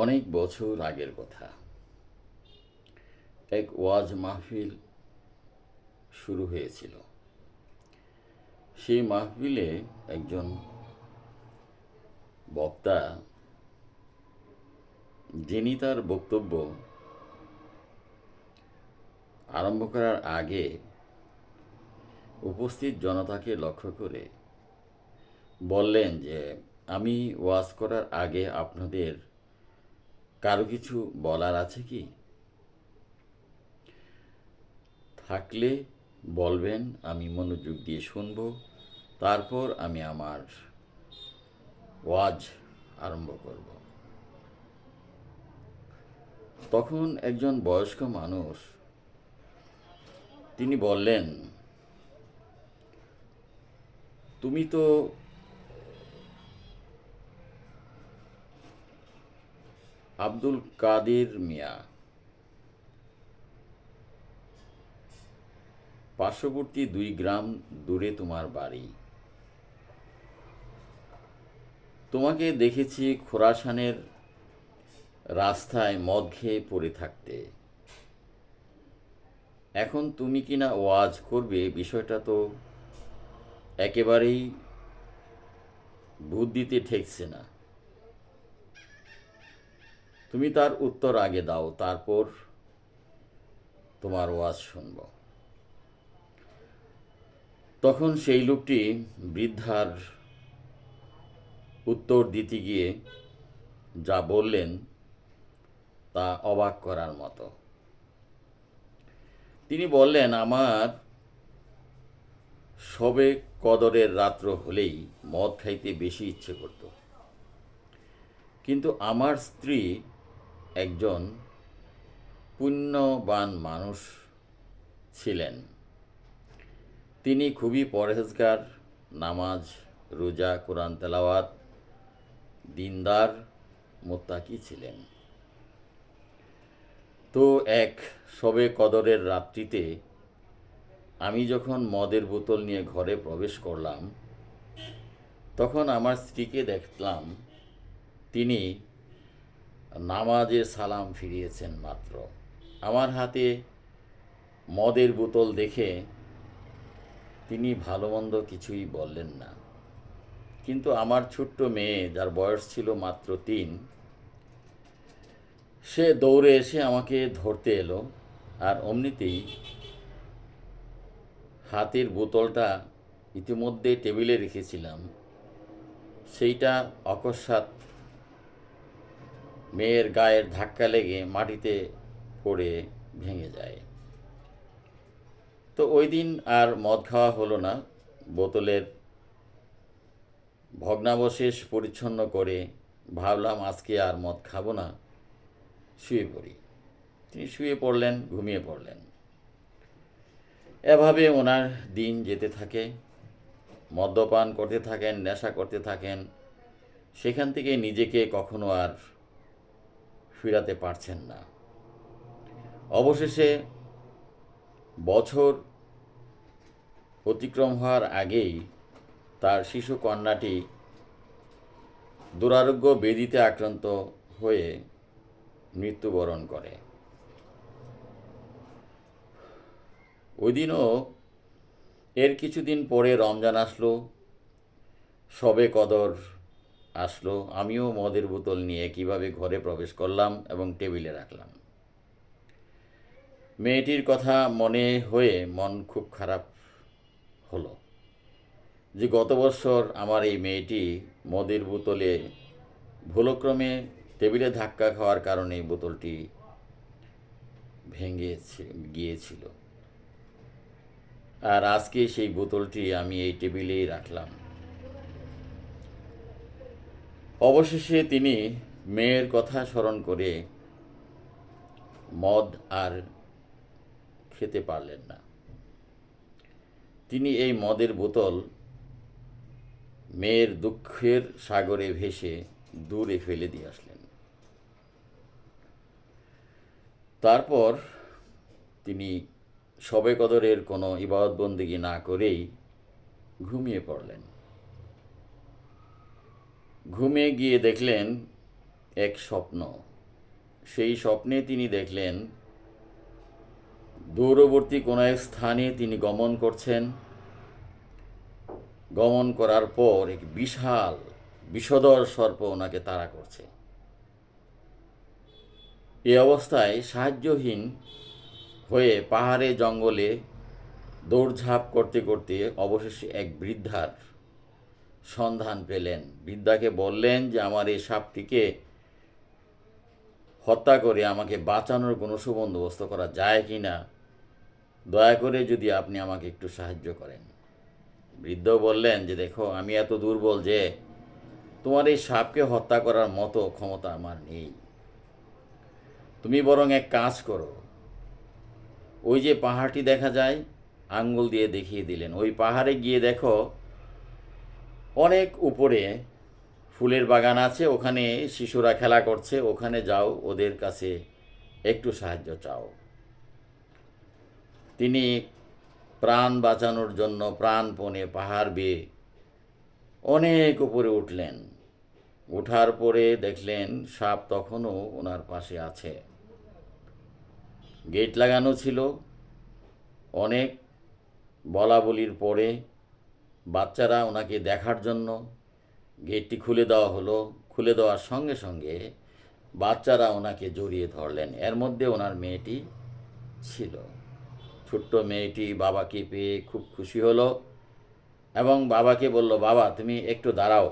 অনেক বছর আগের কথা। এক ওয়াজ মাহফিল শুরু হয়েছিল। সেই মাহফিলে একজন বক্তা, যিনি তার বক্তব্য আরম্ভ করার আগে উপস্থিত জনতাকে লক্ষ্য করে বললেন যে, আমি ওয়াজ করার আগে আপনাদের কারো কিছু বলার আছে কি? থাকলে বলবেন, আমি মনোযোগ দিয়ে শুনব, তারপর আমি আমার ওয়াজ আরম্ভ করব। তখন একজন বয়স্ক মানুষ, তিনি বললেন, তুমি তো আব্দুল কাদের মিয়া, পার্শ্ববর্তী 2 গ্রাম দূরে তোমার বাড়ি। তোমাকে দেখেছি খোরাসানের রাস্তায় মদ খেয়ে পড়ে থাকতে। এখন তুমি কিনা ওয়াজ করবে, বিষয়টা তো একেবারেই বুদ্ধিতে ঠেকছে না। তুমি তার উত্তর আগে দাও, তারপর তোমার ওয়াজ শুনব। তখন সেই লোকটি বৃদ্ধার উত্তর দিতে গিয়ে যা বললেন তা অবাক করার মতো। তিনি বললেন, আমার সবে কদরের রাত্র হলেই মদ খাইতে বেশি ইচ্ছে করত, কিন্তু আমার স্ত্রী একজন পুণ্যবান মানুষ ছিলেন। তিনি খুবই পরহেজগার, নামাজ, রোজা, কোরআন তেলাওয়াত, দিনদার, মোত্তাকি ছিলেন। তো এক শবে কদরের রাত্রিতে আমি যখন মদের বোতল নিয়ে ঘরে প্রবেশ করলাম, তখন আমার স্ত্রীকে দেখলাম তিনি নামাজে সালাম ফিরিয়েছেন মাত্র। আমার হাতে মদের বোতল দেখে তিনি ভালো মন্দ কিছুই বললেন না, কিন্তু আমার ছোট্ট মেয়ে, যার বয়স ছিল মাত্র 3, সে দৌড়ে এসে আমাকে ধরতে এলো, আর অমনিতেই হাতের বোতলটা ইতিমধ্যে টেবিলে রেখেছিলাম, সেইটা অকস্মাৎ মেয়ের গায়ের ধাক্কা লেগে মাটিতে পড়ে ভেঙে যায়। তো ওই দিন আর মদ খাওয়া হলো না। বোতলের ভগ্নাবশেষ পরিচ্ছন্ন করে ভাবলাম আজকে আর মদ খাবো না, শুয়ে পড়ি। তিনি শুয়ে পড়লেন, ঘুমিয়ে পড়লেন। এভাবে ওনার দিন যেতে থাকে। মদ্যপান করতে থাকেন, নেশা করতে থাকেন, সেখান থেকে নিজেকে কখনো আর ফিরাতে পারছেন না। অবশেষে বছর অতিক্রম হওয়ার আগেই তার শিশু কন্যাটি দুরারোগ্য ব্যাধিতে আক্রান্ত হয়ে মৃত্যুবরণ করে। ওই দিনও এর কিছুদিন পরে রমজান আসলো, শবে কদর আসলো। আমিও মদের বোতল নিয়ে কিভাবে ঘরে প্রবেশ করলাম এবং টেবিলে রাখলাম। মেয়েটির কথা মনে হয়ে মন খুব খারাপ হলো যে গত বছর আমার এই মেয়েটি মদের বোতলে ভুলক্রমে টেবিলে ধাক্কা খাওয়ার কারণে বোতলটি ভেঙে গিয়েছিল, আর আজকে সেই বোতলটি আমি এই টেবিলেই রাখলাম। অবশেষে তিনি মেয়ের কথা স্মরণ করে মদ আর খেতে পারলেন না। তিনি এই মদের বোতল মেয়ের দুঃখের সাগরে ভেসে দূরে ফেলে দিয়ে আসলেন। তারপর তিনি শবে কদরের কোনো ইবাদত বন্দেগী না করেই ঘুমিয়ে পড়লেন। ঘুমিয়ে গিয়ে দেখলেন এক স্বপ্ন। সেই স্বপ্নে তিনি দেখলেন দূরবর্তী কোনো এক স্থানে তিনি গমন করছেন। গমন করার পর এক বিশাল বিষধর সর্প ওনাকে তাড়া করছে। এই অবস্থায় সাহায্যহীন হয়ে পাহাড়ে জঙ্গলে দৌড়ঝাঁপ করতে করতে অবশেষে এক বৃদ্ধার সন্ধান পেলেন। বৃদ্ধাকে বললেন যে আমার এই সাপটিকে হত্যা করে আমাকে বাঁচানোর কোনো সুবন্দোবস্ত করা যায় কি না, দয়া করে যদি আপনি আমাকে একটু সাহায্য করেন। বৃদ্ধ বললেন যে দেখো, আমি এত দুর্বল যে তোমার এই সাপকে হত্যা করার মতো ক্ষমতা আমার নেই। তুমি বরং এক কাজ করো, ওই যে পাহাড়টি দেখা যায়, আঙ্গুল দিয়ে দেখিয়ে দিলেন, ওই পাহাড়ে গিয়ে দেখো অনেক উপরে ফুলের বাগান আছে, ওখানে শিশুরা খেলা করছে, ওখানে যাও, ওদের কাছে একটু সাহায্য চাও। তিনি প্রাণ বাঁচানোর জন্য প্রাণপণে পাহাড় বেয়ে অনেক উপরে উঠলেন। ওঠার পরে দেখলেন সাপ তখনও ওনার পাশে আছে। গেট লাগানো ছিল। অনেক বলাবলির পরে বাচ্চারা ওনাকে দেখার জন্য গেটটি খুলে দেওয়া হলো। খুলে দেওয়ার সঙ্গে সঙ্গে বাচ্চারা ওনাকে জড়িয়ে ধরলেন। এর মধ্যে ওনার মেয়েটি ছিল। ছোট্ট মেয়েটি বাবাকে পেয়ে খুব খুশি হলো এবং বাবাকে বলল, বাবা তুমি একটু দাঁড়াও,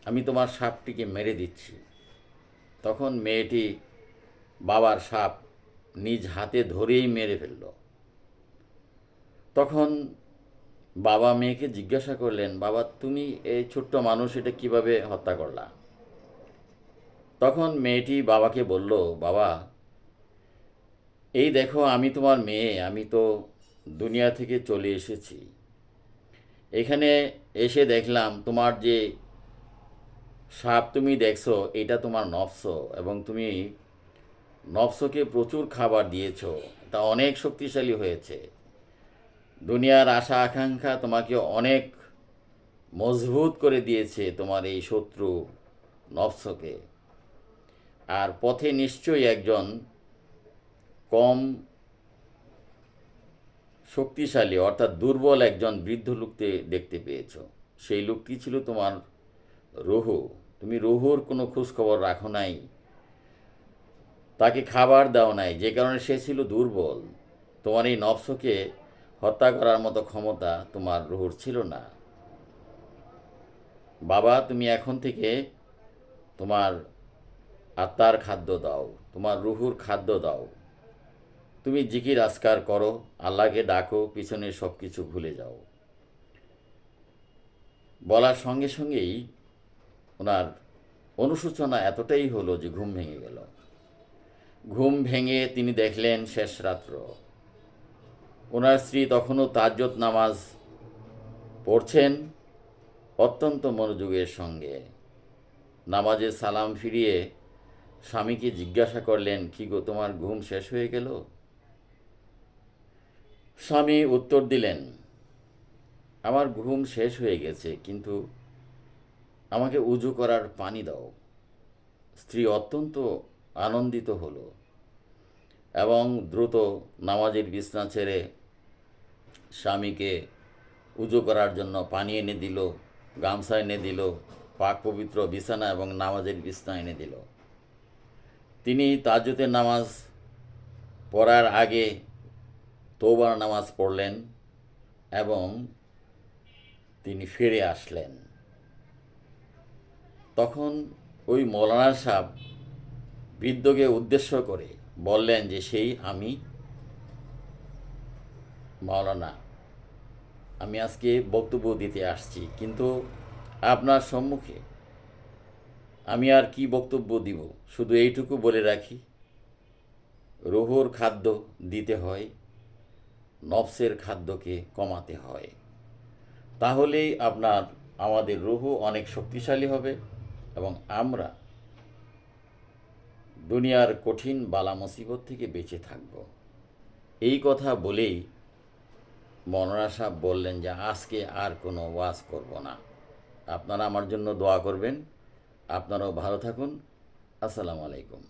আমি তোমার সাপটিকে মেরে দিচ্ছি। তখন মেয়েটি বাবার সাপ নিজ হাতে ধরেই মেরে ফেলল। তখন বাবা মেয়েকে জিজ্ঞাসা করলেন, বাবা তুমি এই ছোট্ট মানুষ এটা কিভাবে হত্যা করলা? তখন মেয়েটি বাবাকে বলল, বাবা এই দেখো আমি তোমার মেয়ে, আমি তো দুনিয়া থেকে চলে এসেছি। এখানে এসে দেখলাম তোমার যে সাপ তুমি দেখছো এটা তোমার নফস, এবং তুমি নফসকে প্রচুর খাবার দিয়েছ, তা অনেক শক্তিশালী হয়েছে। দুনিয়ার আশা আকাঙ্ক্ষা তোমাকে অনেক মজবুত করে দিয়েছে তোমার এই শত্রু নফসকে। আর পথে নিশ্চয়ই একজন কম শক্তিশালী অর্থাৎ দুর্বল একজন বৃদ্ধ লোককে দেখতে পেয়েছ। সেই লোকটি ছিল তোমার রুহু। তুমি রুহুর কোনো খোঁজখবর রাখো নাই, তাকে খাবার দাও নাই, যে কারণে সে ছিল দুর্বল। তোমার এই নফসকে হত্যা করার মতো ক্ষমতা তোমার রুহুর ছিল না। বাবা তুমি এখন থেকে তোমার আত্মার খাদ্য দাও, তোমার রুহুর খাদ্য দাও। তুমি জিকির আজকার করো, আল্লাহকে ডাকো, পিছনে সব কিছু ভুলে যাও। বলার সঙ্গে সঙ্গেই ওনার অনুশোচনা এতটাই হলো যে ঘুম ভেঙে গেল। ঘুম ভেঙে তিনি দেখলেন শেষ রাত্র। ওনার স্ত্রী তখনও তাহাজ্জুদ নামাজ পড়ছেন অত্যন্ত মনোযোগের সঙ্গে। নামাজে সালাম ফিরিয়ে স্বামীকে জিজ্ঞাসা করলেন, কি গো তোমার ঘুম শেষ হয়ে গেল? স্বামী উত্তর দিলেন, আমার ঘুম শেষ হয়ে গেছে, কিন্তু আমাকে উজু করার পানি দাও। স্ত্রী অত্যন্ত আনন্দিত হলো এবং দ্রুত নামাজের বিছনা ছেড়ে স্বামীকে উজু করার জন্য পানি এনে দিল, গামছা এনে দিল, পাক পবিত্র বিছানা এবং নামাজের বিছনা এনে দিল। তিনি তাহাজ্জুদের নামাজ পড়ার আগে তওবার নামাজ পড়লেন এবং তিনি ফিরে আসলেন। তখন ওই মৌলানা সাহেব বৃদ্ধকে উদ্দেশ্য করে বললেন যে সেই আমি মৌলানা, আমি আজকে বক্তব্য দিতে আসছি, কিন্তু আপনার সম্মুখে আমি আর কি বক্তব্য দিব, শুধু এইটুকু বলে রাখি, রুহুর খাদ্য দিতে হয়, নফসের খাদ্যকে কমাতে হয়, তাহলেই আমাদের রুহু অনেক শক্তিশালী হবে এবং আমরা দুনিয়ার কঠিন বালা মুসিবত থেকে বেঁচে থাকব। এই কথা বলেই মৌলানা সাহেব বললেন যে আজকে আর কোনো ওয়াজ করব না, আপনারা আমার জন্য দোয়া করবেন। আপনারাও ভালো থাকুন, আসসালামু আলাইকুম।